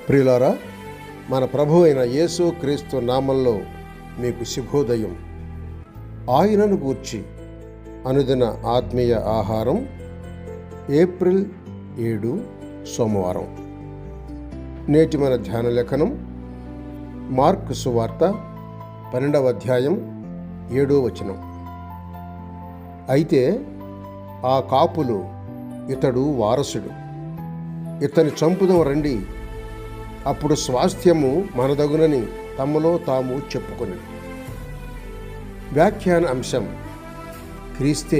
ప్రియులారా, మన ప్రభు అయిన యేసు క్రీస్తు నామంలో మీకు శుభోదయం. ఆయనను గూర్చి అనుదిన ఆత్మీయ ఆహారం, ఏప్రిల్ 7 సోమవారం. నేటి మన ధ్యాన లేఖనం మార్కు సువార్త 12వ అధ్యాయం 7వ వచనం. అయితే ఆ కాపులు, ఇతడు వారసుడు, ఇతని చంపుదాం రండి, అప్పుడు స్వాస్థ్యము మనదగునని తమలో తాము చెప్పుకొని. వ్యాఖ్యాన అంశం: క్రీస్తే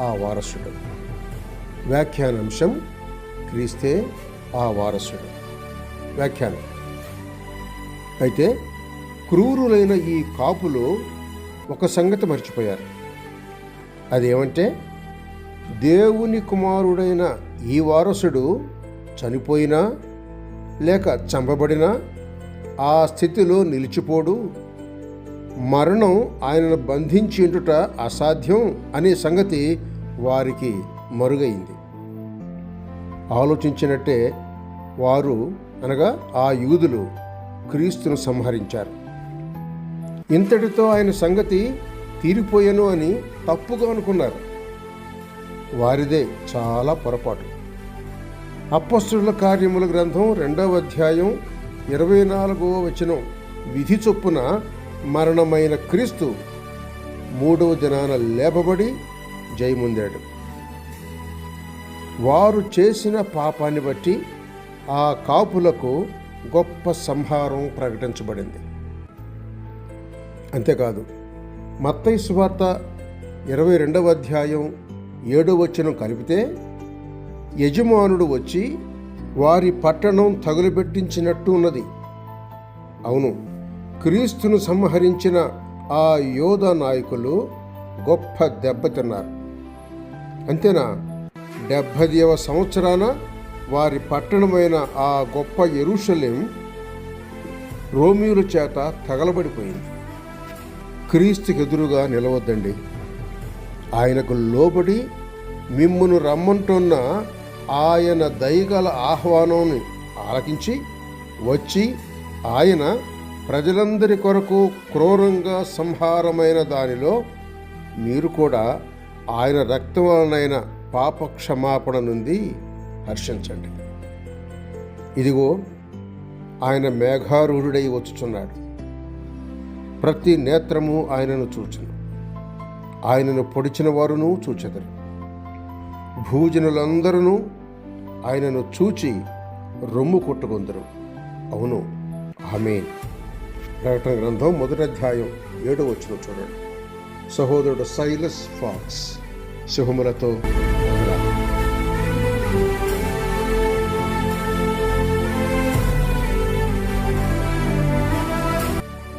ఆ వారసుడు. వ్యాఖ్యాన అంశం: క్రీస్తే ఆ వారసుడు. వ్యాఖ్యానం: అయితే క్రూరులైన ఈ కాపులు ఒక సంగతి మర్చిపోయారు. అదేమంటే, దేవుని కుమారుడైన ఈ వారసుడు చనిపోయినా లేక చంపబడినా ఆ స్థితిలో నిలిచిపోడు, మరణం ఆయనను బంధించేందుట అసాధ్యం అనే సంగతి వారికి మరుగైంది. ఆలోచించినట్టే వారు, అనగా ఆ యూదులు, క్రీస్తును సంహరించారు. ఇంతటితో ఆయన సంగతి తీరిపోయెను అని తప్పుగా అనుకున్నారు. వారిదే చాలా పొరపాటు. అపొస్తలుల కార్యముల గ్రంథం 2వ అధ్యాయం 24వ వచనం: విధి చొప్పున మరణమైన క్రీస్తు 3వ దినాన లేపబడి జయముందాడు. వారు చేసిన పాపాన్ని బట్టి ఆ కాపులకు గొప్ప సంహారం ప్రకటించబడింది. అంతేకాదు, మత్తయి సువార్త 22వ అధ్యాయం 7వ వచనం కలిపితే, యజమానుడు వచ్చి వారి పట్టణం తగులబెట్టించినట్టు ఉన్నది. అవును, క్రీస్తును సంహరించిన ఆ యోధ నాయకులు గొప్ప దెబ్బతిన్నారు. అంతేనా, 70వ సంవత్సరాన వారి పట్టణమైన ఆ గొప్ప యెరూషలేం రోమీయుల చేత తగలబడిపోయింది. క్రీస్తుకి ఎదురుగా నిలవద్దండి. ఆయనకు లోబడి మిమ్మును రమ్మంటున్న ఆయన దయగల ఆహ్వానాన్ని ఆలకించి వచ్చి, ఆయన ప్రజలందరి కొరకు క్రూరంగా సంహారమైన దానిలో మీరు కూడా ఆయన రక్తం వలనైన పాప క్షమాపణ నుండి హర్షించండి. ఇదిగో, ఆయన మేఘారూఢుడై వచ్చుచున్నాడు. ప్రతి నేత్రము ఆయనను చూచును, ఆయనను పొడిచిన వారును చూచెదరు. భూజనులందరూ ఆయనను చూచి రొమ్ము కొట్టుకొందరు. అవును, ఆమేన్. ప్రకటన గ్రంథం 1వ అధ్యాయం 7వ వచనం చూడండి. సహోదరుడు సైలస్ ఫాక్స్ శుభములతో.